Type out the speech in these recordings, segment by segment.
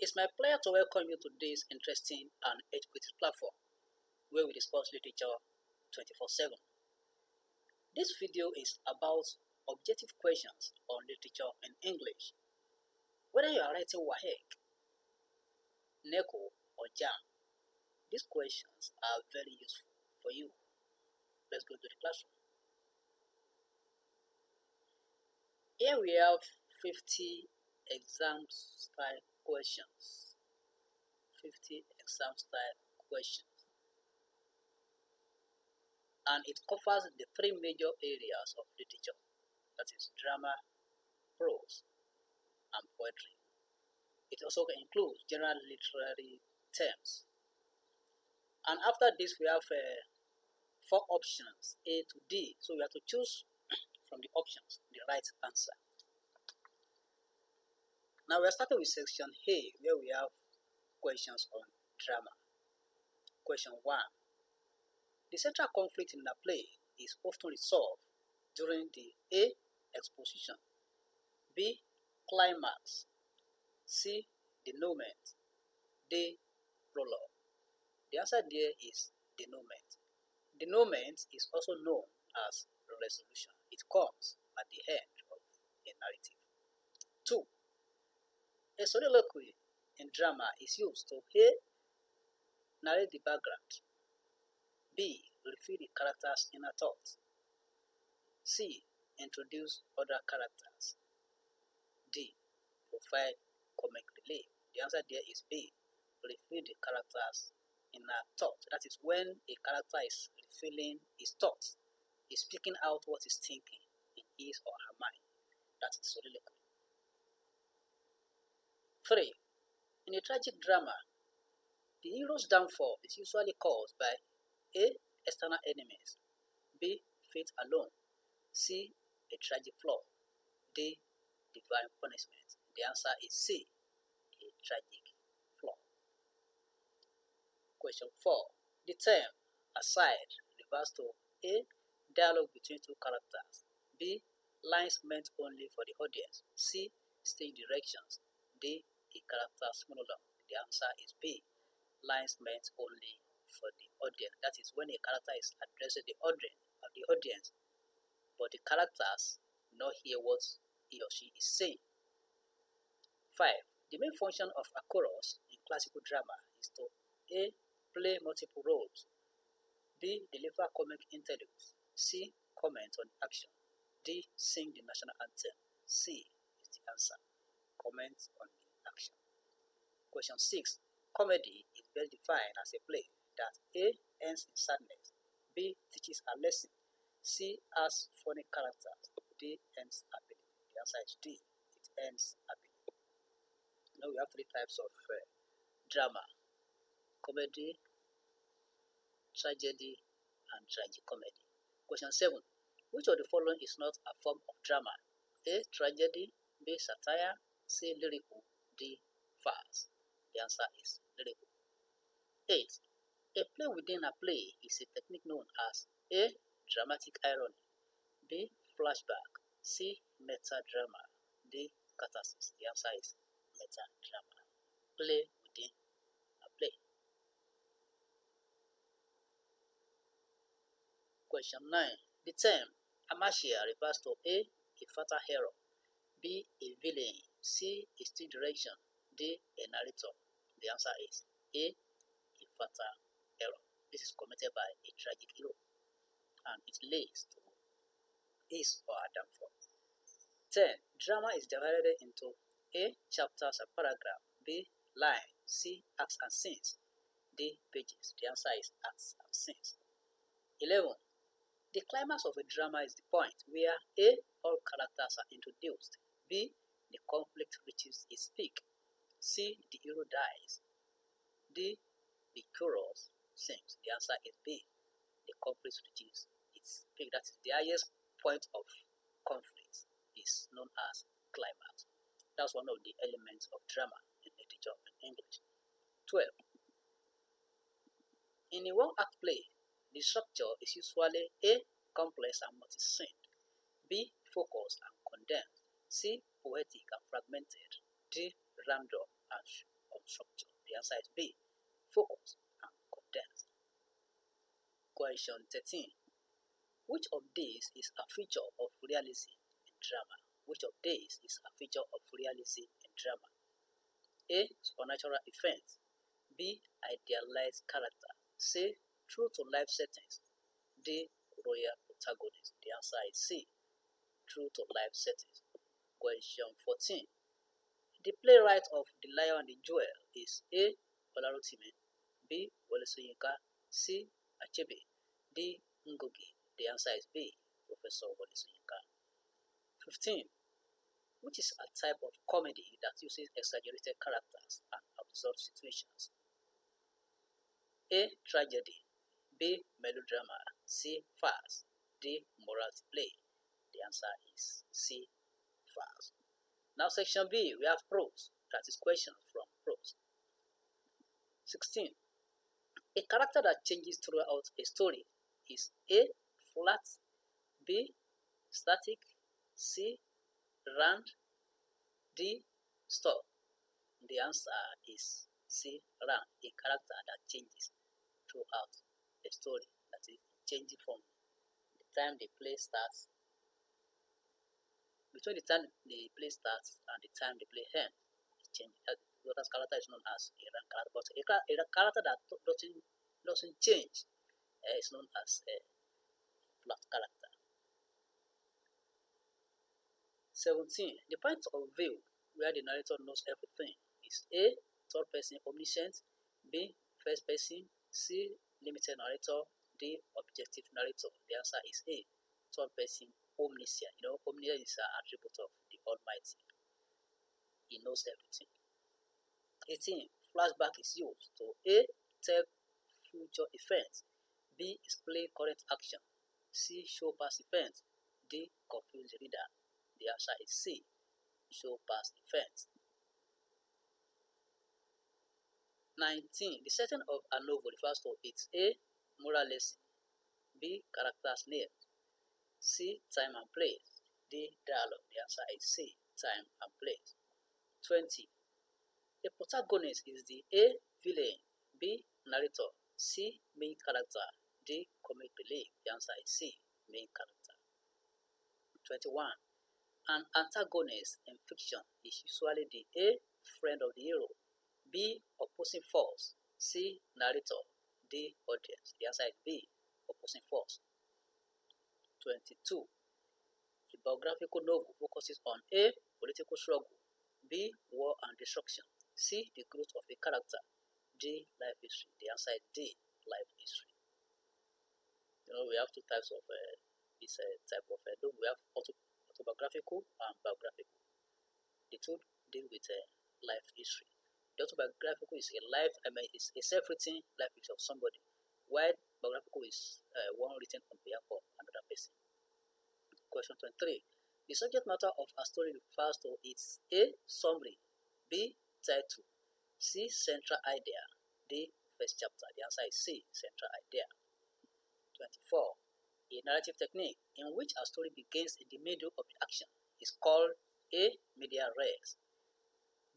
It's my pleasure to welcome you to this interesting and educative platform where we discuss literature 24/7. This video is about objective questions on literature in English. Whether you are writing WAEC, NECO or JAMB, these questions are very useful for you. Let's go to the classroom. Here we have 50 exam style questions. 50 exam style questions. And it covers the three major areas of literature, that is drama, prose, and poetry. It also includes general literary terms. And after this, we have 4 options, A to D. So we have to choose from the options the right answer. Now we are starting with section A, where we have questions on drama. Question 1. The central conflict in a play is often resolved during the A. exposition, B. climax, C. denouement, D. prologue. The answer there is denouement. Denouement is also known as resolution. It comes at the end of a narrative. 2. A soliloquy in drama is used to A. narrate the background, B. reveal the character's inner thoughts, C. introduce other characters, D. provide comic relief. The answer there is B. reveal the character's inner thoughts. That is when a character is revealing his thoughts, is speaking out what he's thinking in his or her mind. That is soliloquy. 3. In a tragic drama, the hero's downfall is usually caused by A. external enemies, B. fate alone, C. a tragic flaw, D. divine punishment. The answer is C. a tragic flaw. Question 4. The term aside refers to A. dialogue between two characters, B. lines meant only for the audience, C. stage directions, D. a character's monologue. The answer is B. lines meant only for the audience. That is when a character is addressing the audience, but the characters not hear what he or she is saying. 5. The main function of a chorus in classical drama is to A. play multiple roles, B. deliver comic interludes, C. comment on action, D. sing the national anthem. C is the answer. Comment on the action. Question 6. Comedy is best defined as a play that A. ends in sadness, B. teaches a lesson, C. has funny characters, D. ends happily. The answer is D. It ends happily. Now we have 3 types of drama: comedy, tragedy, and tragicomedy. Question 7. Which of the following is not a form of drama? A. tragedy, B. satire, C. lyrical, D. farce. The answer is lyrical. 8. A play within a play is a technique known as A. dramatic irony, B. flashback, C. meta-drama, D. catharsis. The answer is meta-drama. Play within a play. Question 9. The term amateur refers to A. a fatal hero, B. a villain, C. a stage direction, D. a narrator. The answer is A. a fatal hero. This is committed by a tragic hero, and it leads to his or her downfall. 10. Drama is divided into A. chapters and paragraphs, B. line, C. acts and scenes, D. pages. The answer is acts and scenes. 11. The climax of a drama is the point where A. all characters are introduced, B. the conflict reaches its peak, C. the hero dies, D. the chorus sings. The answer is B. The conflict reaches its peak. That is the highest point of conflict is known as climax. That's one of the elements of drama in literature and English. 12. In a one-act play, the structure is usually A. complex and multi-scene, B. focused and condensed, C. poetic and fragmented, D. random and on structure. The answer is B. Focus and condense. Question 13. Which of these is a feature of realism in drama? Which of these is a feature of realism in drama? A. Supernatural events. B. Idealized character. C. True-to-life settings. D. Royal protagonist. The answer is C. True-to-life settings. Question 14. The playwright of The Lion and the Jewel is A. Olarotime, B. Wole Soyinka, C. Achebe, D. Ngogi. The answer is B. Professor Wole Soyinka. 15. Which is a type of comedy that uses exaggerated characters and absurd situations? A. Tragedy, B. Melodrama, C. Farce, D. Morality play. The answer is C. Farce. Now section B, we have prose. That is questions from prose. 16. A character that changes throughout a story is A. Flat, B. Static, C. Round, D. Stop. The answer is C. Round. A character that changes throughout a story. That is changing from the time the play starts, between the time the play starts and the time the play ends. That character is known as a round character. But a character that doesn't change is known as a flat character. 17. The point of view where the narrator knows everything is A. Third person omniscient, B. First person, C. Limited narrator, D. Objective narrator. The answer is A. Third person omniscient. Omniscient is an attribute of the Almighty. He knows everything. 18. Flashback is used to A. Tell future events, B. Explain current action, C. Show past events, D. Confuse the reader. The answer is C. Show past events. 19. The setting of a novel refers to its A. Moral lesson, B. Characters' names, C. Time and place, D. Dialogue. The answer is C. Time and place. 20. The protagonist is the A. Villain, B. Narrator, C. Main character, D. Comic relief. The answer is C. Main character. 21. An antagonist in fiction is usually the A. Friend of the hero, B. Opposing force, C. Narrator, D. Audience. The answer is B. Opposing force. 22. A biographical novel focuses on A. Political struggle, B. War and destruction, C. The growth of a character, D. Life history. The answer is D. Life history. We have two types of this type of novel. We have autobiographical and biographical. The two deal with life history. The autobiographical is a self-written life history of somebody, while biographical is one written on behalf of another person. Question 23. The subject matter of a story refers to its A. Summary, B. Title, C. Central idea, D. First chapter. The answer is C. Central idea. 24. A narrative technique in which a story begins in the middle of the action is called A. Media res,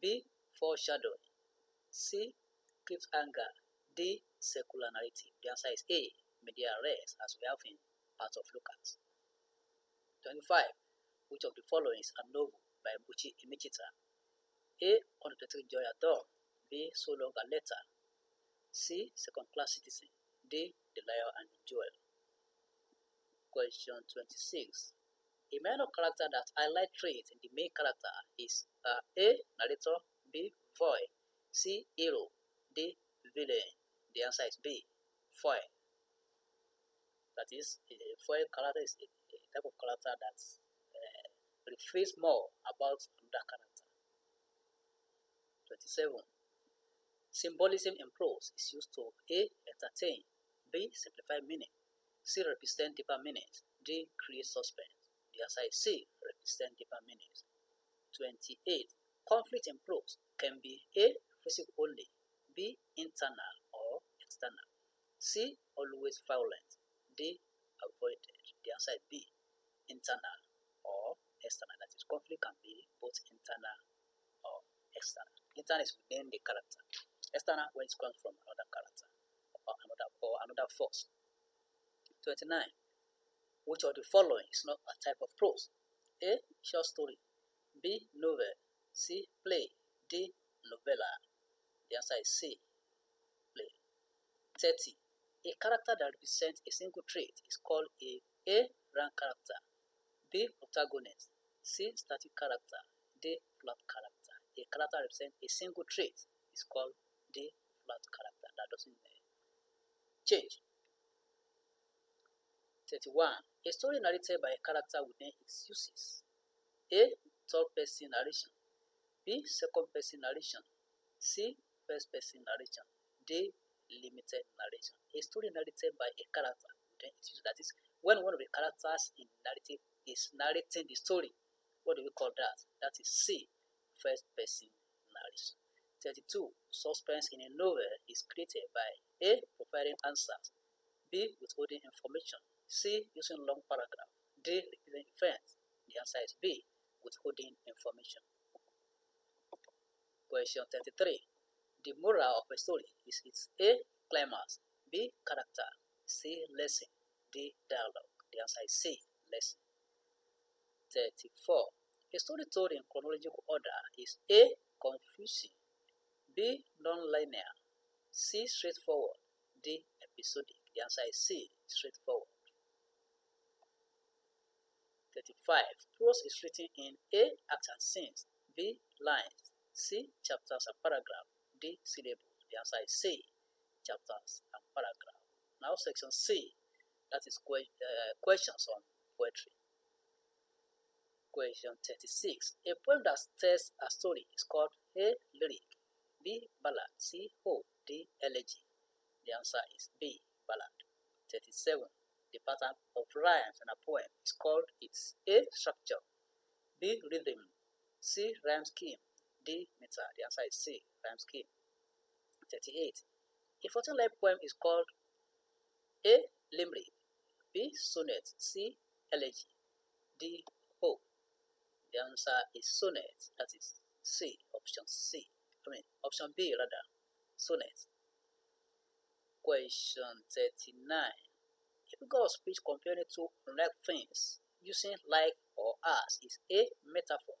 B. Foreshadowing, C. Cliffhanger, D. Circular narrative. The answer is A. Media res, as we have in part of Lucas. 25. Which of the following is a novel by Buchi Imichita? A. 123 Joy at Dawn, B. So Long a Letter, C. Second Class Citizen, D. The Lion and the Jewel. Question 26. A minor character that highlight traits in the main character is A. Narrator, B. Foil, C. Hero, D. Villain. The answer is B. Foil. That is, a foil character is a type of character that reveals more about another character. 27. Symbolism in prose is used to A. Entertain, B. Simplify meaning, C. Represent deeper meanings, D. Create suspense. The answer is C. Represent deeper meanings. 28. Conflict in prose can be A. Physical only, B. Internal or external, C. Always violent, D. Avoided. The answer is B. Internal or external. That is, conflict can be both internal or external. Internal is within the character. External when it comes from another character or another force. 29. Which of the following is not a type of prose? A. Short story. B. Novel. C. Play. D. Novella. The answer is C. Play. 30. A character that represents a single trait is called A rank character. B. Protagonist. C. Static character. D. Flat character. A character represents a single trait is called D. Flat character. That doesn't change. 31. A story narrated by a character within its uses. A. Third person narration. B. Second person narration. C. First person narration. D. Limited narration. A story narrated by a character within its uses. That is, when one of the characters in narrative is narrating the story. What do we call that? That is C. First person narration. 32. Suspense in a novel is created by A. Providing answers. B. Withholding information. C. Using long paragraph. D. Repeating events. The answer is B. Withholding information. Question 33. The moral of a story is its A. Climax. B. Character. C. Lesson. D. Dialogue. The answer is C. Lesson. 34. A story told in chronological order is A. Confusing. B. Non-linear. C. Straightforward. D. Episodic. The answer is C. Straightforward. 35. Prose is written in A. Acts and scenes. B. Lines. C. Chapters and paragraphs. D. Syllabus. The answer is C. Chapters and paragraphs. Now section C. That is questions on poetry. Question 36. A poem that tells a story is called A. Lyric. B. Ballad. C. Ode. D. Elegy. The answer is B. Ballad. 37. The pattern of rhymes in a poem is called its A. Structure. B. Rhythm. C. Rhyme scheme. D. Meter. The answer is C. Rhyme scheme. 38. A 14-line poem is called A. Limerick. B. Sonnet. C. Elegy. D. Ode. The answer is sonnet. That is C. Option B rather. Sonnet. Question 39. A figure of speech comparing two unlike things using like or as is A. Metaphor.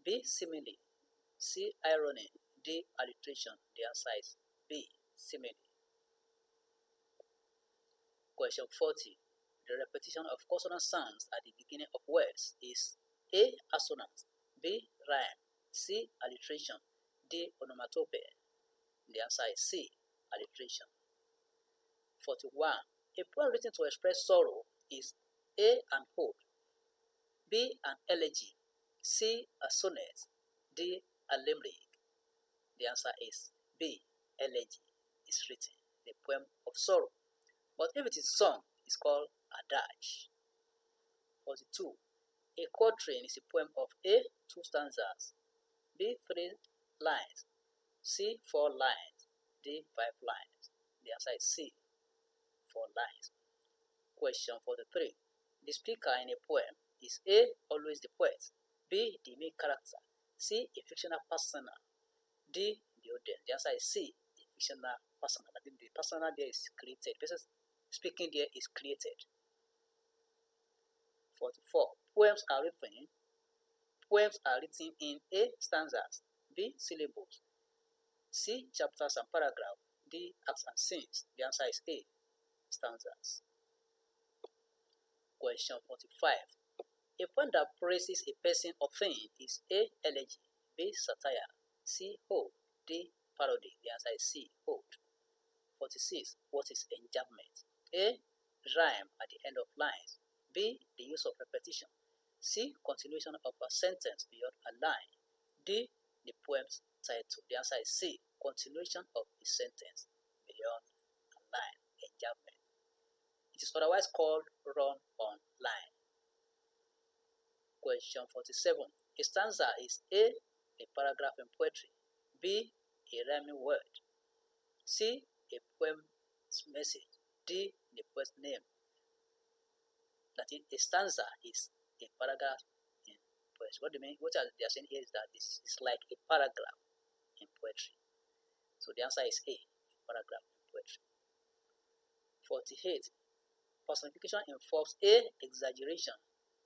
B. Simile. C. Irony. D. Alliteration. The answer is B. Simile. Question 40. The repetition of consonant sounds at the beginning of words is A. Assonance. B. Rhyme. C. Alliteration. D. Onomatopoeia. The answer is C. Alliteration. 41. A poem written to express sorrow is A. An ode. B. An elegy. C. A sonnet. D. A limerick. The answer is B. Elegy is written, the poem of sorrow. But if it is sung, it's called a dirge. 42. A quatrain is a poem of A. 2 stanzas. B. 3 lines. C. 4 lines. D. 5 lines. The answer is C. 4 lines. Question 43. The speaker in a poem is A. Always the poet. B. The main character. C. A fictional persona. D. The audience. The answer is C. A fictional persona. I think the persona there is created. The person speaking there is created. 44. Poems are written in A. Stanzas. B. Syllables. C. Chapters and paragraphs. D. Acts and scenes. The answer is A. Stanzas. Question 45. A poem that praises a person or thing is A. Elegy. B. Satire. C. Ode. D. Parody. The answer is C. Ode. 46. What is enjambment? A. Rhyme at the end of lines. B. The use of repetition. C. Continuation of a sentence beyond a line. D. The poem's title. The answer is C. Continuation of a sentence beyond a line. Enjambment. It is otherwise called run on line. Question 47. A stanza is A. A paragraph in poetry. B. A rhyming word. C. A poem's message. D. The poet's name. That is, a stanza is a paragraph in poetry. What do you mean? What they are saying here is that it's like a paragraph. in poetry. So the answer is A, paragraph in poetry. 48. Personification involves A. Exaggeration,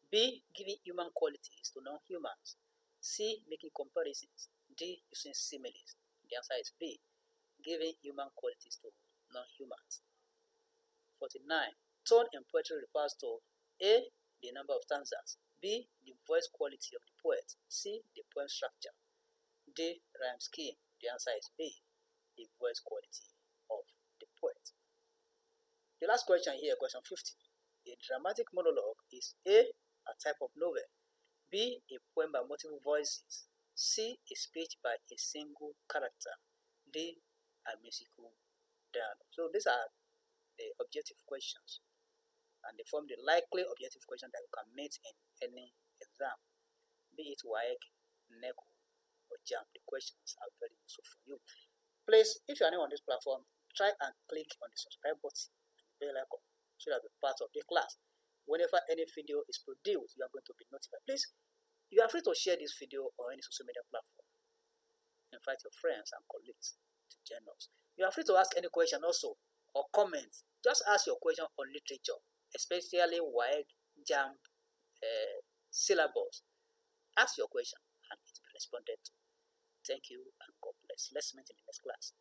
B. Giving human qualities to non-humans, C. Making comparisons, D. Using similes. The answer is B. Giving human qualities to non-humans. 49. Tone in poetry refers to A. The number of stanzas, B. The voice quality of the poet, C. The poem structure, D. Rhyme scheme. The answer is B. The voice quality of the poet. The last question here, question 50. A dramatic monologue is A. A type of novel, B. A poem by multiple voices, C. A speech by a single character, D. A musical dialogue. So these are the objective questions, and they form the likely objective question that you can meet in any exam, be it WAEC, NECO, or JAMB. The questions are very useful for you. Please, if you are new on this platform, try and click on the subscribe button and the bell icon so that you're part of the class. Whenever any video is produced, you are going to be notified. Please, you are free to share this video on any social media platform. Invite your friends and colleagues to join us. You are free to ask any question also or comment. Just ask your question on literature, especially WAEC, JAMB, syllabus. Ask your question and it will be responded to. Thank you and God bless. Let's meet in the next class.